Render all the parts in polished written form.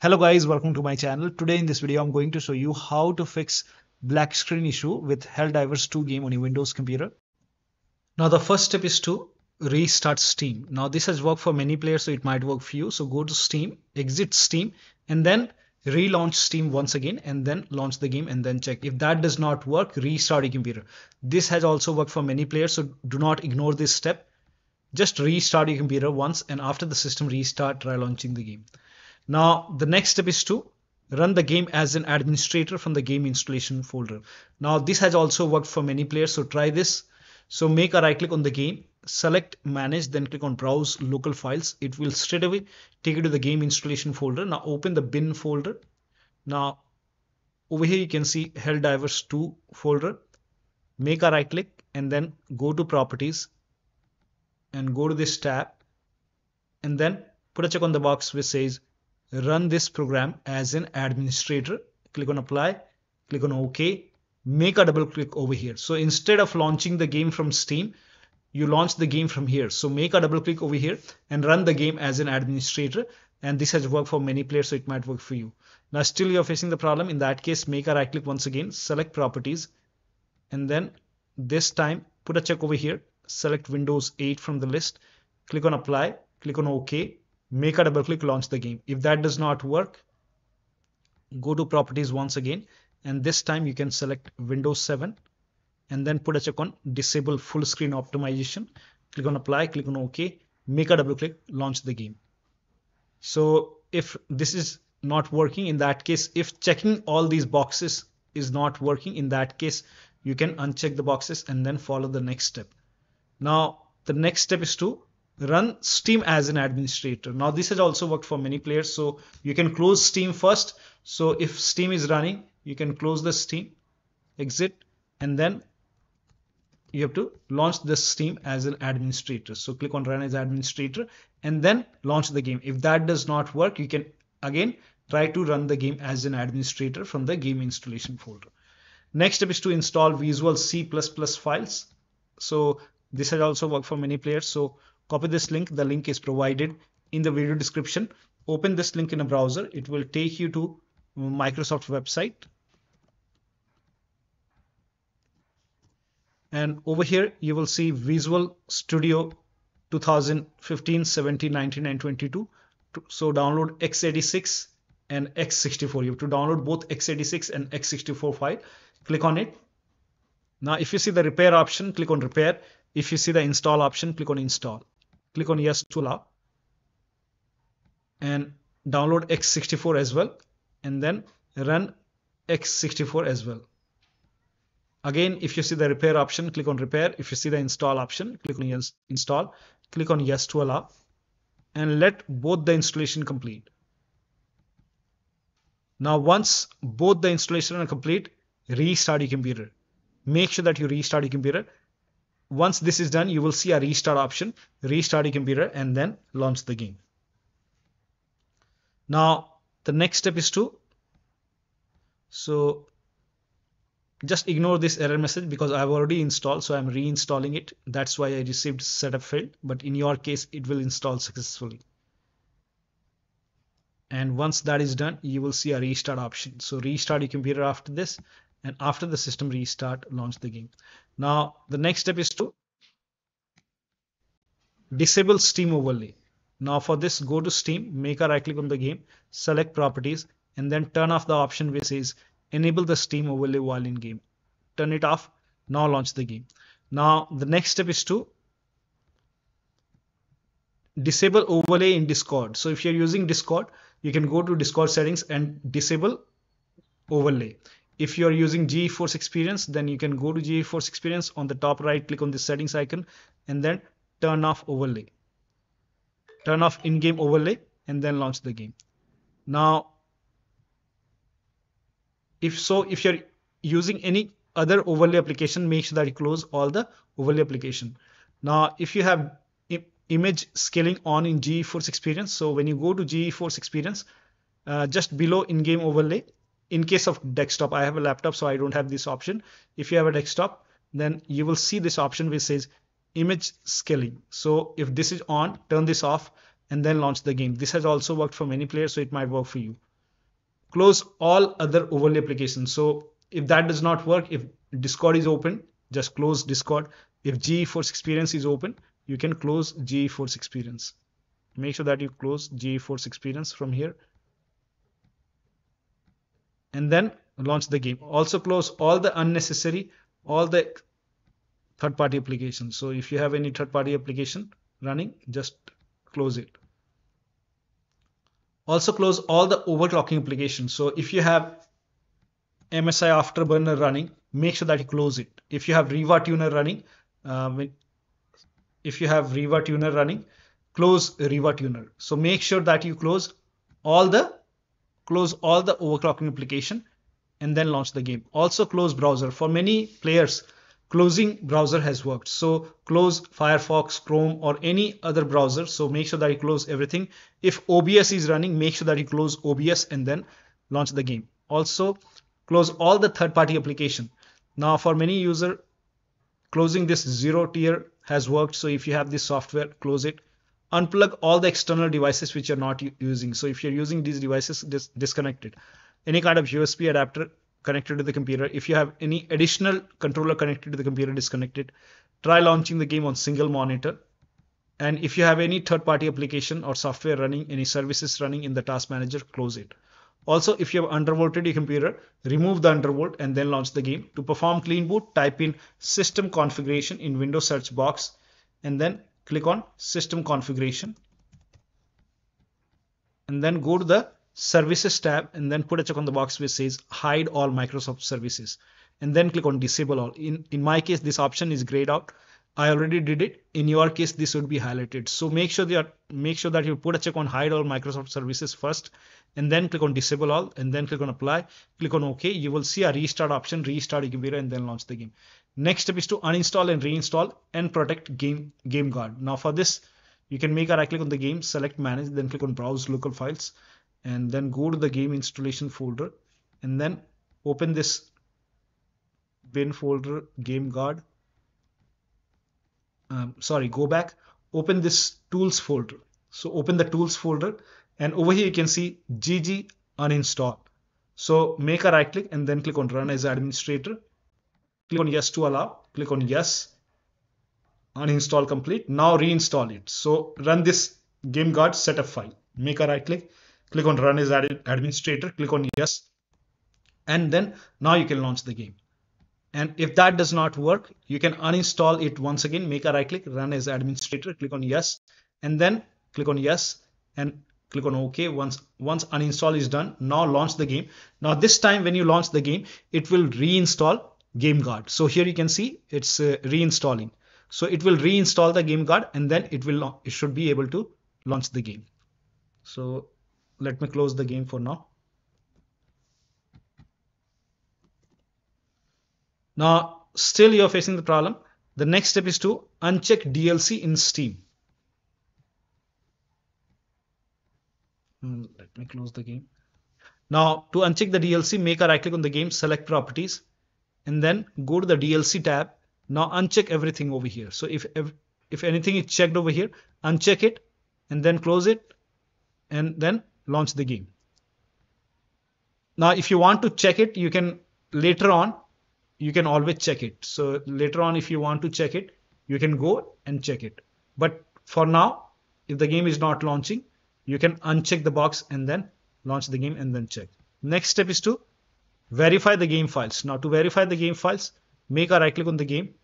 Hello guys, welcome to my channel. Today in this video I'm going to show you how to fix black screen issue with HELLDIVERS 2 game on your Windows computer. Now the first step is to restart Steam. Now this has worked for many players, so it might work for you. So go to Steam, exit Steam, and then relaunch Steam once again and then launch the game and then check. If that does not work, restart your computer. This has also worked for many players, so do not ignore this step. Just restart your computer once, and after the system restart, try launching the game. Now the next step is to run the game as an administrator from the game installation folder. Now this has also worked for many players, so try this. So make a right click on the game, select manage, then click on browse local files. It will straight away take you to the game installation folder. Now open the bin folder. Now over here you can see HELLDIVERS 2 folder. Make a right click and then go to properties and go to this tab and then put a check on the box which says run this program as an administrator. Click on apply, click on OK, make a double click over here. So instead of launching the game from Steam, you launch the game from here. So make a double click over here and run the game as an administrator. And this has worked for many players, so it might work for you. Now still you're facing the problem. In that case, make a right click once again, select properties, and then this time put a check over here, select Windows 8 from the list, click on apply, click on OK, make a double click, launch the game. If that does not work, go to properties once again, and this time you can select Windows 7 and then put a check on disable full screen optimization, click on apply, click on OK, make a double click, launch the game. So if this is not working, in that case, if checking all these boxes is not working, in that case you can uncheck the boxes and then follow the next step. Now the next step is to run Steam as an administrator. Now this has also worked for many players, so you can close Steam first. So if Steam is running, you can close the Steam, exit, and then you have to launch the Steam as an administrator. So click on run as administrator and then launch the game. If that does not work, you can again try to run the game as an administrator from the game installation folder. Next step is to install Visual C++ files. So this has also worked for many players. So copy this link. The link is provided in the video description. Open this link in a browser. It will take you to Microsoft website. And over here, you will see Visual Studio 2015, 17, 19, and 22. So download x86 and x64. You have to download both x86 and x64 file. Click on it. Now, if you see the repair option, click on repair. If you see the install option, click on install. Click on yes to allow. And download x64 as well. And then run x64 as well. Again, if you see the repair option, click on repair. If you see the install option, click on yes, install. Click on yes to allow. And let both the installation complete. Now, once both the installation are complete, restart your computer. Make sure that you restart your computer. Once this is done, you will see a restart option. Restart your computer and then launch the game. Now, the next step is to, just ignore this error message because I've already installed, so I'm reinstalling it. That's why I received setup failed, but in your case, it will install successfully. And once that is done, you will see a restart option. So restart your computer after this, and after the system restart, launch the game. Now, the next step is to disable Steam overlay. Now for this, go to Steam, make a right click on the game, select properties, and then turn off the option which says enable the Steam overlay while in game. Turn it off. Now launch the game. Now the next step is to disable overlay in Discord. So if you're using Discord, you can go to Discord settings and disable overlay. If you're using GeForce Experience, then you can go to GeForce Experience. On the top right, click on the settings icon and then turn off overlay. Turn off in-game overlay and then launch the game. Now, if you're using any other overlay application, make sure that you close all the overlay application. Now, if you have image scaling on in GeForce Experience, so when you go to GeForce Experience, just below in-game overlay, in case of desktop, I have a laptop, so I don't have this option. If you have a desktop, then you will see this option which says image scaling. So if this is on, turn this off and then launch the game. This has also worked for many players, so it might work for you. close all other overlay applications. So if that does not work, if Discord is open, just close Discord. If GeForce Experience is open, you can close GeForce Experience. Make sure that you close GeForce Experience from here and then launch the game. Also close all the unnecessary, all the third-party applications. So if you have any third-party application running, just close it. Also close all the overclocking applications. So if you have MSI Afterburner running, make sure that you close it. If you have Riva tuner running, close Riva tuner. So make sure that you close all the overclocking application and then launch the game. Also close browser. For many players, closing browser has worked. So close Firefox, Chrome, or any other browser. So make sure that you close everything. If OBS is running, make sure that you close OBS and then launch the game. Also close all the third-party application. Now for many user, closing this Zerotier has worked. So if you have this software, close it. Unplug all the external devices which you're not using. So if you're using these devices, disconnect it. Any kind of USB adapter connected to the computer. If you have any additional controller connected to the computer, disconnect it. Try launching the game on single monitor. And if you have any third-party application or software running, any services running in the task manager, close it. Also, if you have undervolted your computer, remove the undervolt and then launch the game. To perform clean boot, type in system configuration in Windows search box and then click on system configuration and then go to the services tab and then put a check on the box which says hide all Microsoft services and then click on disable all. In my case, this option is grayed out. I already did it. In your case, this would be highlighted. So make sure that you put a check on hide all Microsoft services first and then click on disable all and then click on apply. Click on OK. You will see a restart option, restart your computer and then launch the game. Next step is to uninstall and reinstall and protect game guard. Now for this, you can make a right click on the game, select manage, then click on browse local files and then go to the game installation folder and then open this bin folder game guard. Go back, open this tools folder. So open the tools folder and over here you can see GG uninstall. So make a right click and then click on run as administrator. Click on yes to allow, click on yes, uninstall complete. Now reinstall it. So run this game guard setup file. Make a right click, click on run as administrator, click on yes, and then now you can launch the game. And if that does not work, you can uninstall it once again, make a right click, run as administrator, click on yes, and then click on yes and click on OK. Once uninstall is done, now launch the game. Now this time when you launch the game, it will reinstall game guard. So here you can see it's reinstalling. So it will reinstall the game guard and then it should be able to launch the game. So let me close the game for now. Now still you're facing the problem. The next step is to uncheck DLC in Steam. Let me close the game. Now to uncheck the DLC, make a right click on the game, select properties and then go to the DLC tab. Now uncheck everything over here. So if anything is checked over here, uncheck it and then close it and then launch the game. Now if you want to check it, you can later on, you can always check it. So later on, if you want to check it, you can go and check it. But for now, if the game is not launching, you can uncheck the box and then launch the game and then check. Next step is to verify the game files. Now to verify the game files, make a right click on the game,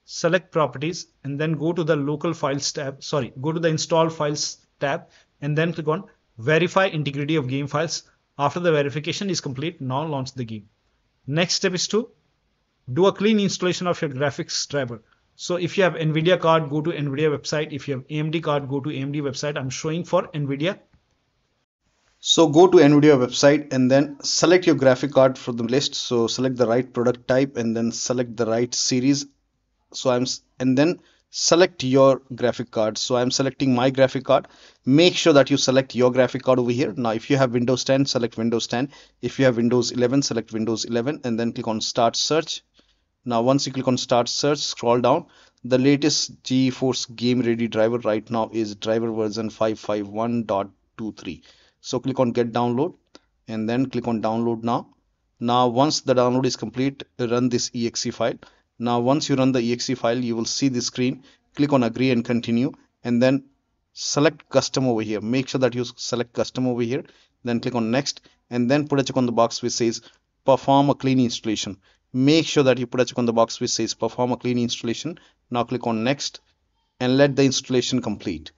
select properties and then go to the local files tab. Go to the install files tab and then click on verify integrity of game files. After the verification is complete, now launch the game. Next step is to do a clean installation of your graphics driver. So if you have NVIDIA card, go to NVIDIA website. If you have AMD card, go to AMD website. I'm showing for NVIDIA. So go to NVIDIA website and then select your graphic card from the list. So select the right product type and then select the right series. And then select your graphic card. So I'm selecting my graphic card. Make sure that you select your graphic card over here. Now if you have Windows 10, select Windows 10. If you have Windows 11, select Windows 11 and then click on start search. Now once you click on start search, scroll down. The latest GeForce game ready driver right now is driver version 551.23. So click on get download and then click on download now. Now once the download is complete, run this exe file. Now once you run the exe file, you will see this screen. Click on agree and continue, and then select custom over here. Make sure that you select custom over here, then click on next, and then put a check on the box which says perform a clean installation. Make sure that you put a check on the box which says perform a clean installation. Now click on next and let the installation complete.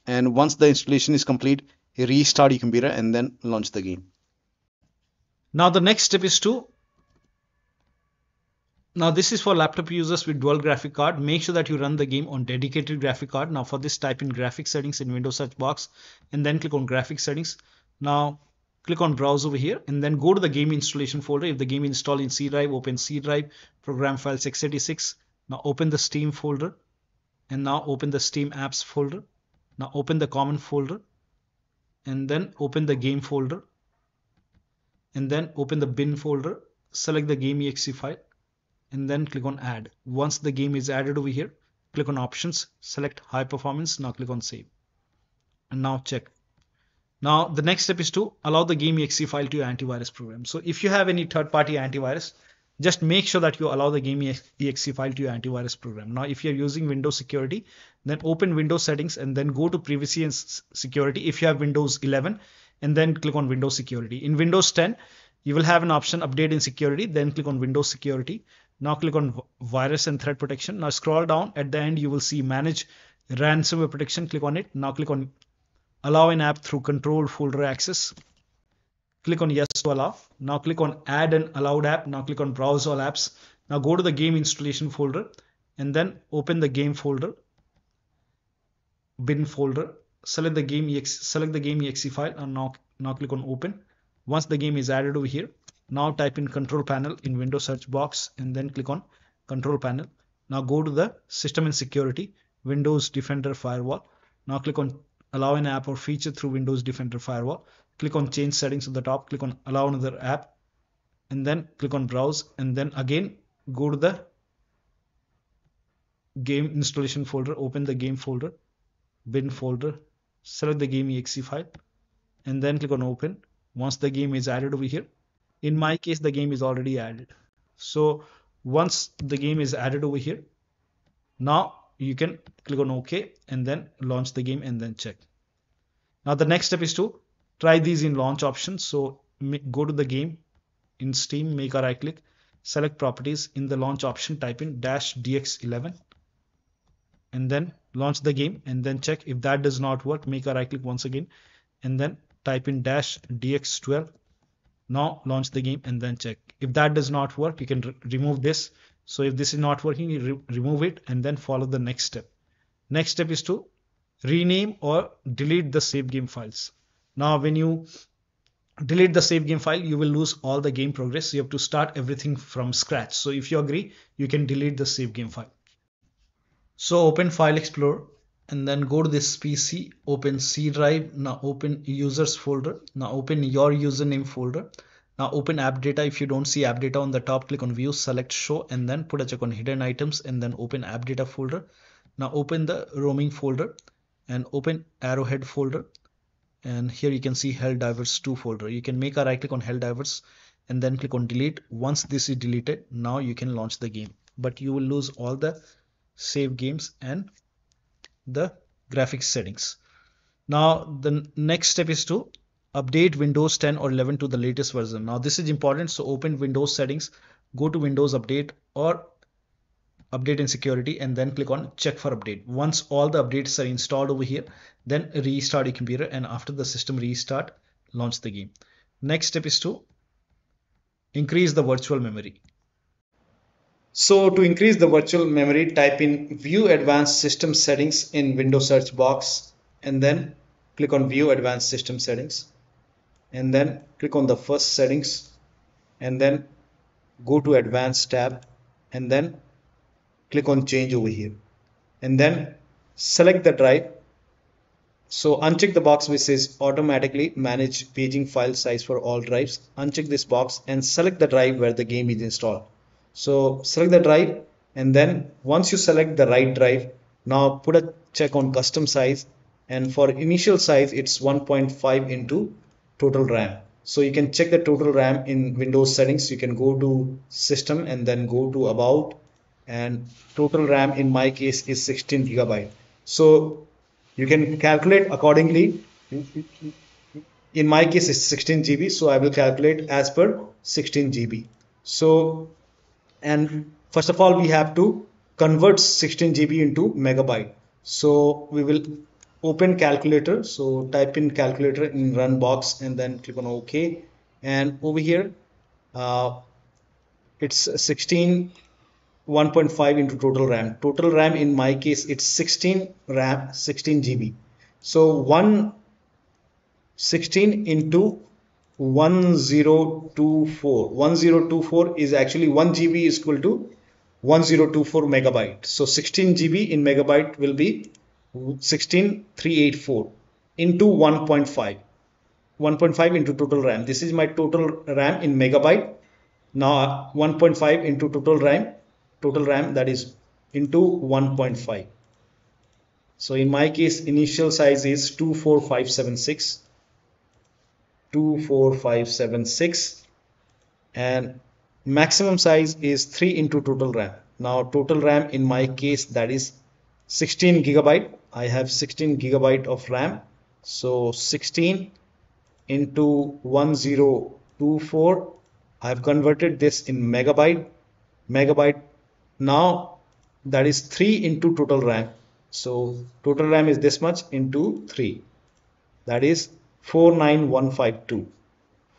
And once the installation is complete, restart your computer and then launch the game. Now the next step is to, now this is for laptop users with dual graphic card. Make sure that you run the game on dedicated graphic card. Now for this, type in graphic settings in Windows search box and then click on graphic settings. Now click on browse over here and then go to the game installation folder. If the game is installed in C drive, open C drive, program files x86. Now open the Steam folder and now open the Steam apps folder. Now open the common folder and then open the game folder and then open the bin folder. Select the game exe file and then click on add. Once the game is added over here, click on options, select high performance. Now click on save and now check. Now the next step is to allow the game exe file to your antivirus program. So if you have any third-party antivirus, just make sure that you allow the game exe file to your antivirus program. Now if you're using Windows security, then open Windows settings and then go to privacy and security if you have Windows 11, and then click on Windows security. In Windows 10, you will have an option update in security, then click on Windows security. Now click on virus and threat protection. Now scroll down, at the end you will see manage ransomware protection. Click on it. Now click on allow an app through controlled folder access. Click on yes to allow. Now click on add an allowed app. Now click on browse all apps. Now go to the game installation folder and then open the game folder, bin folder. Select the game exe file and now click on open. Once the game is added over here, now type in control panel in Windows search box and then click on control panel. Now go to the system and security, Windows Defender Firewall. Now click on allow an app or feature through Windows Defender Firewall. Click on change settings at the top, click on allow another app and then click on browse and then again go to the game installation folder, open the game folder, bin folder, select the game exe file and then click on open. Once the game is added over here, in my case the game is already added. So once the game is added over here, now you can click on OK and then launch the game and then check. Now the next step is to try these in launch options. So go to the game in Steam, make a right click, select properties. In the launch option, type in -dx11 and then launch the game and then check. If that does not work, make a right click once again and then type in -dx12. Now launch the game and then check. If that does not work, you can remove this. So if this is not working, you remove it and then follow the next step. Next step is to rename or delete the save game files. Now when you delete the save game file, you will lose all the game progress. You have to start everything from scratch. So if you agree, you can delete the save game file. So open File Explorer and then go to this PC, open C drive. Now open users folder. Now open your username folder. Now open app data. If you don't see app data on the top, click on view, select show and then put a check on hidden items and then open app data folder. Now open the roaming folder and open arrowhead folder. And here you can see HELLDIVERS 2 folder. You can make a right click on HELLDIVERS and then click on delete. Once this is deleted, now you can launch the game, but you will lose all the save games and the graphics settings. Now the next step is to update Windows 10 or 11 to the latest version. Now this is important. So open Windows settings, go to Windows update or update and security and then click on check for update. Once all the updates are installed over here, then restart your computer and after the system restart, launch the game. Next step is to increase the virtual memory. So to increase the virtual memory, type in view advanced system settings in Windows search box and then click on view advanced system settings and then click on the first settings and then go to advanced tab and then click on change over here and then select the drive. So uncheck the box which says automatically manage paging file size for all drives. Uncheck this box and select the drive where the game is installed. So select the drive and then once you select the right drive, now put a check on custom size and for initial size it's 1.5 into total RAM. So you can check the total RAM in Windows settings. You can go to system and then go to about, and total RAM in my case is 16 gigabyte. So you can calculate accordingly. In my case it's 16 GB, so I will calculate as per 16 GB. So, and first of all we have to convert 16 GB into megabyte. So we will open calculator, so type in calculator in run box and then click on OK, and over here it's 16 1.5 into total RAM. Total RAM in my case it's 16 RAM 16 GB. So 16 into 1024 is actually 1 GB is equal to 1024 megabyte. So 16 GB in megabyte will be 16384 into 1.5 into total RAM. This is my total RAM in megabyte. Now 1.5 into total RAM that is into 1.5. So in my case initial size is 24576 and maximum size is 3 into total RAM. Now total RAM in my case that is 16 gigabyte. I have 16 gigabyte of RAM. So 16 into 1024. I have converted this in megabyte. Now that is 3 into total RAM. So total RAM is this much into 3. That is 49152.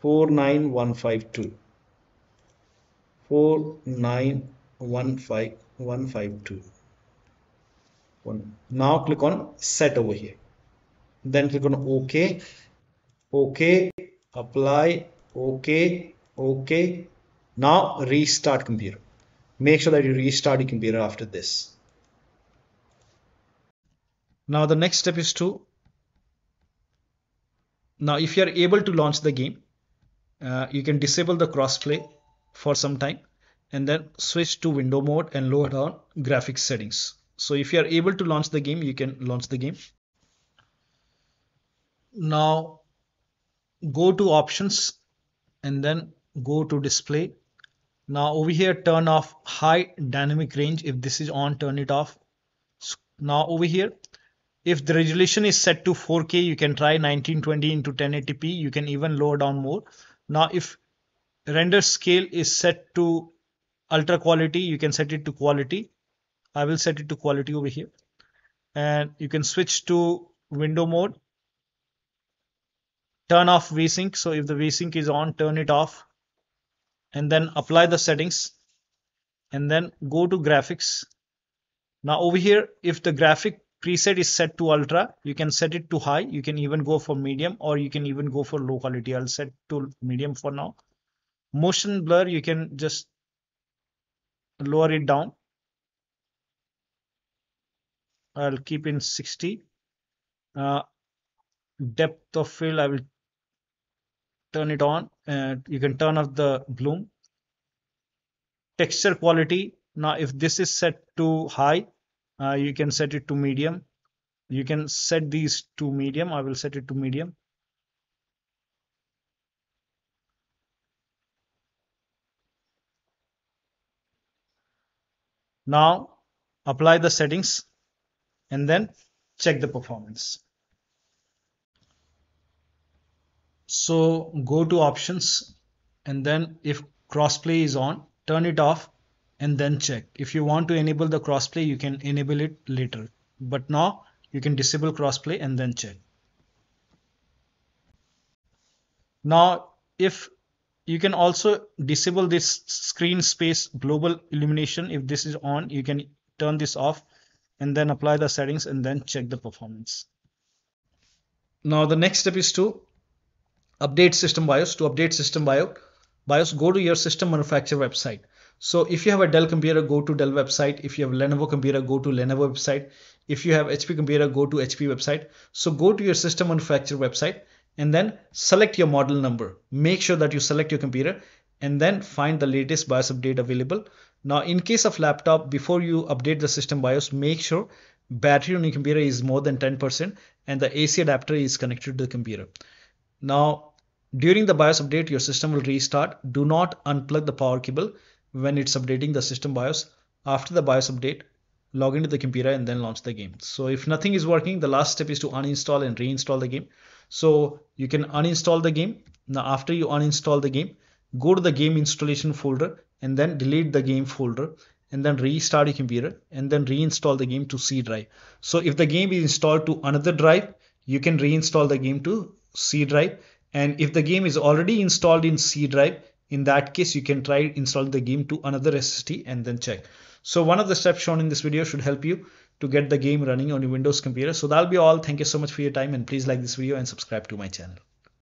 49152. Now click on set over here. Then click on OK. OK. Apply. OK. OK. Now restart computer. Make sure that you restart your computer after this. Now the next step is to, now if you are able to launch the game, you can disable the crossplay for some time and then switch to window mode and lower down graphics settings. So if you are able to launch the game, you can launch the game. Now go to options and then go to display. Now over here turn off high dynamic range. If this is on, turn it off. Now over here, if the resolution is set to 4K, you can try 1920 into 1080p. You can even lower down more. Now if render scale is set to ultra quality, you can set it to quality. I will set it to quality over here, and you can switch to window mode. Turn off VSync. So if the VSync is on, turn it off and then apply the settings and then go to graphics. Now over here, if the graphic preset is set to ultra, you can set it to high. You can even go for medium or you can even go for low quality. I'll set to medium for now. Motion blur, you can just lower it down. I'll keep in 60. Depth of field, I will turn it on, and you can turn off the bloom. Texture quality, now if this is set to high, you can set it to medium. You can set these to medium. I will set it to medium. Now apply the settings and then check the performance. So go to options and then if crossplay is on, turn it off and then check. If you want to enable the crossplay, you can enable it later, but now you can disable crossplay and then check. Now if you can also disable this screen space global illumination, if this is on, you can turn this off and then apply the settings and then check the performance. Now the next step is to update system BIOS. To update system BIOS, go to your system manufacturer website. So if you have a Dell computer, go to Dell website. If you have a Lenovo computer, go to Lenovo website. If you have HP computer, go to HP website. So go to your system manufacturer website and then select your model number. Make sure that you select your computer and then find the latest BIOS update available. Now in case of laptop, before you update the system BIOS, make sure battery on your computer is more than 10% and the AC adapter is connected to the computer. Now During the BIOS update, your system will restart. Do not unplug the power cable when it's updating the system BIOS. After the BIOS update, log into the computer and then launch the game. So if nothing is working, the last step is to uninstall and reinstall the game. So you can uninstall the game. Now after you uninstall the game, go to the game installation folder and then delete the game folder and then restart your computer and then reinstall the game to C drive. So if the game is installed to another drive, you can reinstall the game to C drive. And if the game is already installed in C drive, in that case, you can try installing the game to another SSD and then check. So one of the steps shown in this video should help you to get the game running on your Windows computer. So that'll be all. Thank you so much for your time, and please like this video and subscribe to my channel.